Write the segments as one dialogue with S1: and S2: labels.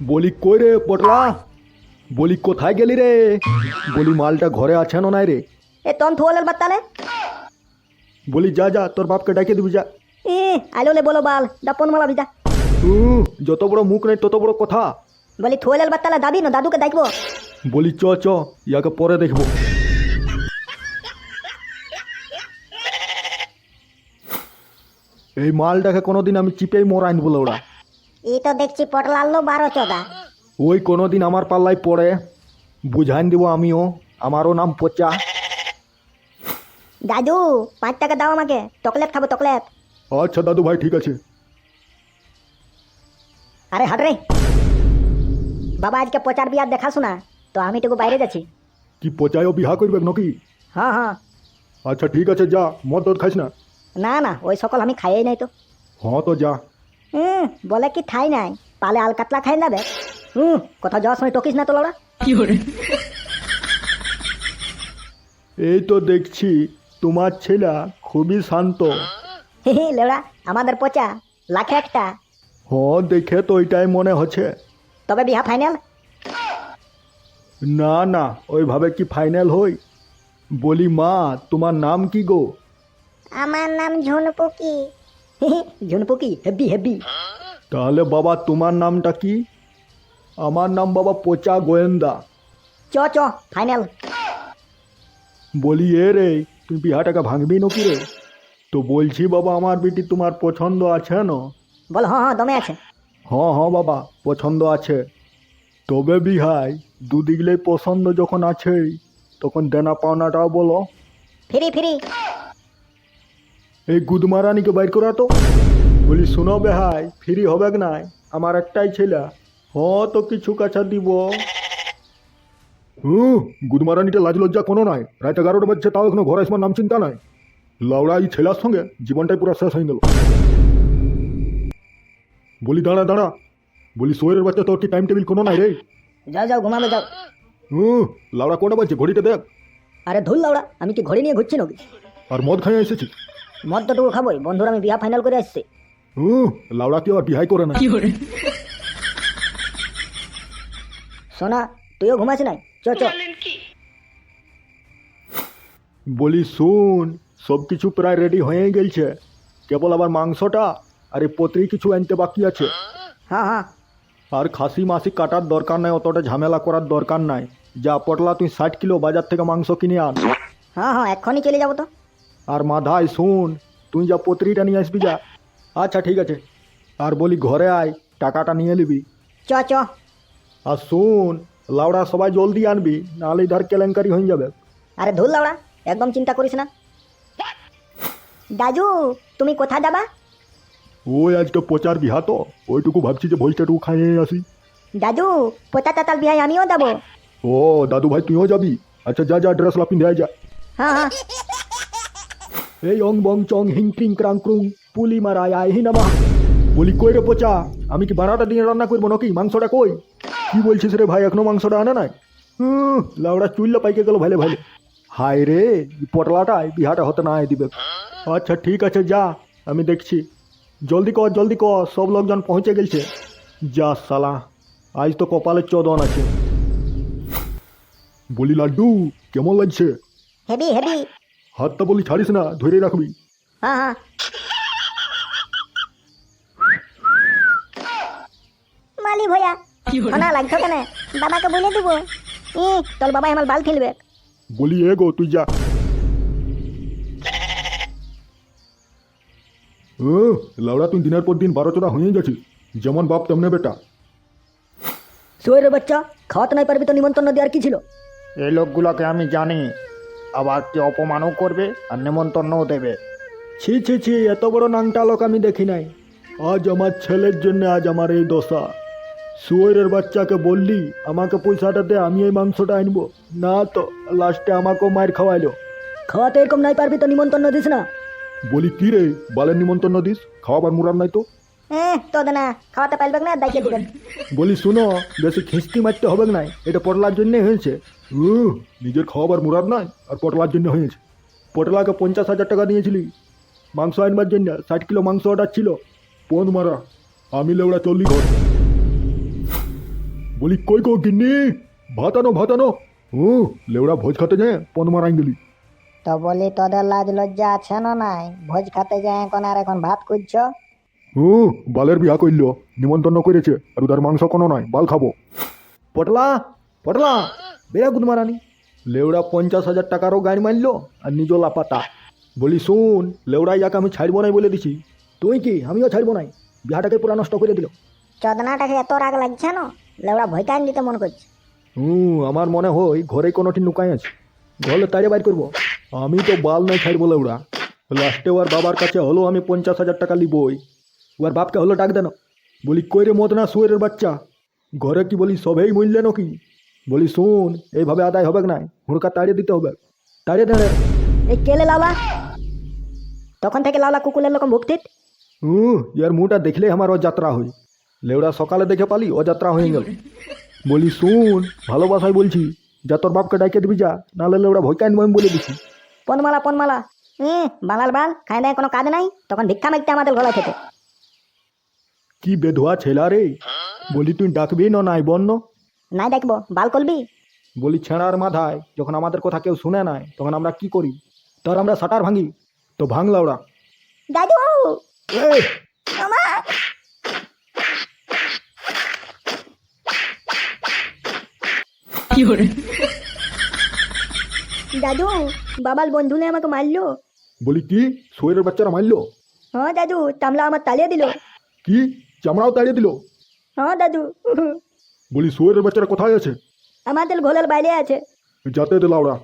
S1: বলি কই রে পটলা, বলি কোথায় গেলি রে? বলি মালটা ঘরে আছে না নাই রে?
S2: এ তন থোলের বাত্তালে
S1: বলি যা যা তোর বাপকে ডাকে দিবি যা।
S2: এ আইলোলে বলো বাল দাপন মালা বিদা
S1: যত বড় মুখ নেই তত বড় কথা।
S2: বলি থোলের বাত্তালে দাবি না দাদুকে দেখবো।
S1: বলি চ চ ইয়াকে পরে দেখবো। এই মালটাকে কোনোদিন আমি চিপেই মরাই আনবো ওরা।
S2: এই তো দেখছি পটলা আনলো 12-14।
S1: ওই কোনোদিন আমার পাল্লায় পড়ে বুঝাইন দিব আমিও, আমারও নাম পচা।
S2: দাদু 5 টাকা দাও আমাকে, চকলেট খাবো চকলেট।
S1: আচ্ছা দাদু ভাই ঠিক আছে।
S2: আরে হাট রে বাবা, আজকে পচার বিয়ার দেখা শোনা তো আমি টুকু বাইরে যাচ্ছি।
S1: কি পচায়ও বিহা করবে নাকি?
S2: হ্যাঁ হ্যাঁ।
S1: আচ্ছা ঠিক আছে যা, মদ টদ খাইস না।
S2: না না ওই সকল আমি খাইই নাই তো।
S1: হ্যাঁ তো যা।
S2: বলে কি ঠাই নাই, পালে আল কাতলা খাই যাবে। কথা যাওয়ার সময় টকিস না তো লড়া।
S1: এই তো দেখছি তোমার ছেলে খুবই শান্ত।
S2: লেওড়া আমাদের পচা লাখে একটা।
S1: হ্যাঁ দেখে তো ওইটাই মনে হচ্ছে।
S2: তবে বিহা ফাইনাল?
S1: না না ওইভাবে কি ফাইনাল হই? বলি মা তোমার নাম কি গো?
S2: আমার নাম ঝুনপুকি। ঝুনপুকি হেব্বি হেব্বি।
S1: তাহলে বাবা তোমার নামটা কি? আমার নাম বাবা পচা গোয়েন্দা।
S2: চ চ ফাইনাল।
S1: বলি এ রে তুই বিহাটাকে ভাঙবি নাকি রে? তো বলছি বাবা আমার বেটি তোমার পছন্দ আছে না?
S2: বল হ্যাঁ হ্যাঁ দমে আছে।
S1: হ্যাঁ হ্যাঁ বাবা পছন্দ আছে। তবে বিহাই দুদিকলেই পছন্দ যখন আছেই তখন দেনা পাওনাটাও বলো।
S2: Free free.
S1: এই গুদমারানিকে বাইর করা তো। বলি শোনো বেহাই, ফ্রি হবে নাই, আমার একটাই ছেলে। তো কিছু কাছা দিব। গুদমারানিটা লাজ লজ্জা কোনো নাই, রাত 11টা বাজছে তাও এখনো ঘরে আসবার নাম চিন্তা নাই। লাউড়া এই ছেলের সঙ্গে জীবনটাই পুরো শেষ হয়ে গেল। বলি দাঁড়া দাঁড়া, বলি সোয়ের বাচ্চা তোর কি টাইম টেবিল কোনো নাই রে?
S2: যাও যাও ঘুমাবে যাও।
S1: লাউড়া কোনটা বাজছে ঘড়িটা দেখ।
S2: আরে ধুল লাউড়া, আমি কি ঘড়ি নিয়ে ঘুরছি নাকি?
S1: আর মদ খাইয়ে এসেছি।
S2: মদ তো টুকু খাবোই, বন্ধুরা আমি বিয়া ফাইনাল করে আসছি।
S1: লাউড়া কেউ আর বিহাই করে না।
S2: সোনা তুইও ঘুমাস নাই? চ চ।
S1: বলি শুন, সব কিছু প্রায় রেডি হয়ে গেছে, কেবল আবার মাংসটা আর এই পত্রি কিছু আনতে বাকি আছে।
S2: হ্যাঁ হ্যাঁ।
S1: আর খাসি মাসি কাটার দরকার নাই, অতটা ঝামেলা করার দরকার নাই। যা পটলা তুই 60 কিলো বাজার থেকে মাংস কিনে আন।
S2: হ্যাঁ হ্যাঁ এক্ষুনি চলে যাবো তো।
S1: আর মাধাই শুন, তুই যা পত্রিটা নিয়ে আসবি যা। আচ্ছা ঠিক আছে। আর বলি ঘরে আয়, টাকাটা নিয়ে নিবি।
S2: চ চ।
S1: আর শুন লাউড়া সবাই জলদি আনবি, নাহলে ধর কেলেঙ্কারি হয়ে যাবে।
S2: আরে ধুল লাউড়া একদম চিন্তা করিস না। দাদু তুমি কোথায় যাবা?
S1: ওই আজকে পচার বিহা তো, ওইটুকু ভাবছি যে ভোজটাটুকু খাইয়ে আসি।
S2: দাদু পোতা তাতাল বিহাই আমিও যাবো।
S1: ও দাদু ভাই তুইও যাবি? আচ্ছা যা যা, ড্রেস লাপিন দেয় যা।
S2: হ্যাঁ হ্যাঁ।
S1: এই অং বং চং হিং ক্রিং ক্রাং ক্রুং পুলি মারায় আয় হি নামা। বলি কই রে পচা, আমি কি 12টা দিনে রান্না করবো নাকি? মাংসটা কই? কি বলছিস রে ভাই, এখনো মাংসটা আনে নাই? লাউড়া চুল্লা পাইকে গেল ভাইলে ভাইলে। হায় রে পটলাটাই বিহাটা হতে না দিবে। আচ্ছা ঠিক আছে যা, আমি দেখছি। জলদি কর সব লোকজন পৌঁছে গেছে। যা সালা, আজ তো কপালে চোদন আছে। বলি লাড্ডু কেমন লাগছে?
S2: Heavy heavy.
S1: হাতটা বলি ছাড়িস না, ধরে রাখবি।
S2: হ্যাঁ হ্যাঁ। মালি ভয়া শোনা লাগছো কেন? বাবাকে বলে দিব। তোর বাবা আমার বাল ফেলবে।
S1: বলি এ গো তুই যা। লাউড়া তুই দিনের পর দিন 12 হয়ে গেছিস, যেমন বাপ তেমনে বেটা।
S2: সোয়ের বাচ্চা খাওয়াতে নাই পারবি তো নিমন্ত্রণ দেওয়ার কি ছিল?
S3: এই লোকগুলোকে আমি জানি, আবার কি অপমানও করবে আর নেমন্তন্নও দেবে।
S1: ছি ছি ছি, এত বড় নাংটা লোক আমি দেখি নাই। আজ আমার ছেলের জন্য আজ আমার এই দশা। শুয়োরের বাচ্চাকে বললি আমাকে পয়সাটা দে, আমি এই মাংসটা আনবো না, তো লাস্টে আমাকেও মায়ের খাওয়াইলো।
S2: খাওয়াতে এরকম নাই পারবি তো নিমন্ত্রণ দিস না।
S1: বলি কি রে বালের নিমন্ত্রণ দিস, খাওয়াবার মুরার নাই তো?
S2: তো না খাওয়াতে পারবে না, দায়িত্ব দিবেন।
S1: বলি শুনো, বেশি খিস্তি মারতে হবে নাই, এটা পটলার জন্যে হয়েছে। নিজের খাওয়াবার মুরাদ নাই আর পটলার জন্য হয়েছে। পটলাকে 50,000 টাকা দিয়েছিলি মাংস আনবার জন্য, 60 কিলো মাংস অর্ডার ছিল। পন মারা আমি লেওড়া 40 ঘর। বলি কই গো গিন্নি, ভাতানো ভাতানো। লেওড়া ভোজ খাতে যায় পন মারাই গেলি।
S2: তো বলি তোদের লাজ লজ্জা আছে না নাই? ভোজ খাতে যায় এখন ভাত করছো?
S1: বালের বিয়া করল, নিমন্ত্রণ করেছে, আর উদার মাংস কোনো নয়, বাল খাবো। পটলা পটলা, বেয়া গুদ মারানি। লেওড়া 50,000 টাকারও গাড়ি মারলো আর নিজ লাপাতা। বলি শুন, লেওড়া ইয়াকে আমি ছাড়বো নাই বলে দিছি। তুই কি? আমিও ছাড়বো নাই। বিহাটাকে পুরা নষ্ট করে দিল।
S2: চদনাটাকে এত রাগ লাগছে না? লেওড়া ভয় কান দিতে মন করছে।
S1: আমার মনে হয় ঘরে কোনোটি লুকাই আছে, ঘরে তাড়িয়ে বাইর করবো। আমি তো বাল নাই ছাড়বো লেওড়া। লাস্টে ওর বাবার কাছে হলো আমি 50,000 টাকা লিবই। ওর বাপকে হলো ডাক দেন। বলি কই রে মত না শুয়ের বাচ্চা, ঘরে কি বলি সবেই মূল্য নাকি? বলি শুন, এইভাবে আদায় হবে না, হুড়কা তাড়িয়ে দিতে হবে। তাড়িয়ে দেন।
S2: এই কেলে লাউলা? তখন থেকে লাউলা কুকুরের রকম ভুক্তিত।
S1: ইয়ার মুটা দেখলে আমার অযাত্রা হই। লেওড়া সকালে দেখে পালি অযাত্রা হয়ে গেল। বলি শুন, ভালোবাসাই বলছি, যা তোর বাপকে ডাইকে দিবি যা, নাহলে লেওড়া ভয় কাইন আমি বলে দিছি।
S2: পনমালা পনমালা। বাঙাল বাল খাই দেয় কোনো কাজ নাই, তখন ভিক্ষা মাগতে আমাদের গলা থেকে।
S1: কি বেধুয়া ছেলা রে। বলি তুই ডাকবি না নাই বন্য?
S2: নাই দেখবো, বাল করবি?
S1: বলি ছেঁড়ার মাথায় যখন আমাদের কথা কেউ শুনে নাই, তখন আমরা কি করি? তোর আমরা শাটার ভাঙি, তো ভাঙলা ওরা।
S2: দাদু
S1: এই,
S2: আমা। দাদু, বাবাল বন্ধুলে আমাকে মারলো।
S1: বলি কি? শরীরের বাচ্চারা মারলো?
S2: হ্যাঁ দাদু, তামলা আমার তালিয়ে দিল।
S1: কি? চামড়াও তাড়িয়ে দিল?
S2: হ্যাঁ দাদু।
S1: বলি শরীরের বাচ্চারা কোথায় আছে?
S2: আমাদের ঘোলার বাইরে আছে।
S1: যাতে দিল ওরা।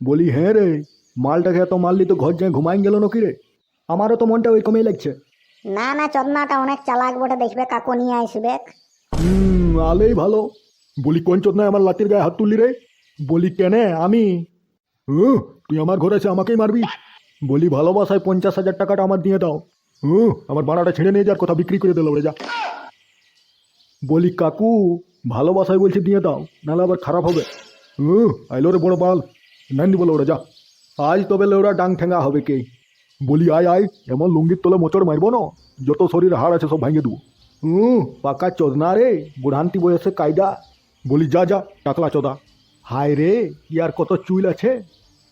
S1: বলি হ্যাঁ রে, মালটাকে এত মারলি তো ঘর যায় ঘুমাই গেল নাকি রে? আমারও তো মনটা ওই কমেই লাগছে।
S2: না না, চদনাটা অনেক চালাক বটে, দেখবে কাকু নিয়ে আসবে।
S1: আলেই ভালো। বলি কোন চোদনায় আমার লাতির গায়ে হাত তুললি রে? বলি কেনে আমি? তুই আমার ঘরে এসে আমাকেই মারবি? বলি ভালোবাসায় 50,000 টাকাটা আমার দিয়ে দাও। আমার বাড়াটা ছেড়ে নিয়ে যার কথা বিক্রি করে দিল ওরে যা। বলি কাকু, ভালোবাসায় বলছি দিয়ে দাও, নাহলে আবার খারাপ হবে। আইলো রে বড় বাল, নাই দিব ওরা যা। আজ তবে ওরা ডাং ঠেঙ্গা হবে কে? বলি আয় আয়, এমন লুঙ্গির তলে মোচড় মারবো না, যত শরীর হাড় আছে সব ভাঙিয়ে দেবো। পাকা চোদনা রে, বুড়ান্তি বয়সে কায়দা। বলি যা যা, টাকলা চোদা। হায় রে, ইয়ার কত চুইল আছে।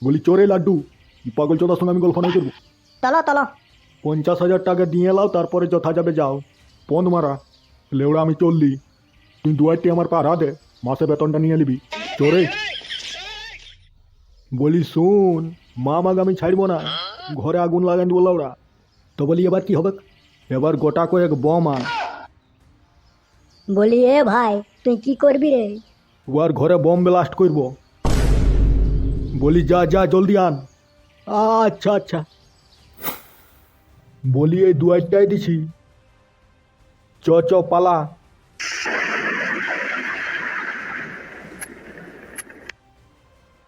S1: বলি চোরে লাড্ডু, পাগল চোদার সঙ্গে আমি গল্প নাই করবো।
S2: চলো চলো।
S1: 50,000 টাকা দিয়ে লাও, তারপরে যথা যাবে যাও। পন মারা, লেওড়া আমি চললি। তুই 2-8টি আমার পাড়া দে, মাসে বেতনটা নিয়ে নিবি। চোরে। বলি শুন, মা মাগ আমি ছাড়বো না, ঘরে আগুন লাগাই দিব ওরা। তো বলি এবার কি হবে? এবার গোটা কয়েক বম আন।
S2: বলি এ ভাই, তুই কি করবি রে?
S1: ওর ঘরে বম ব্লাস্ট করব। বলি যা যা জলদি আন। আচ্ছা আচ্ছা। বলি এই 2-8টাই দিছি, চ চ পালা।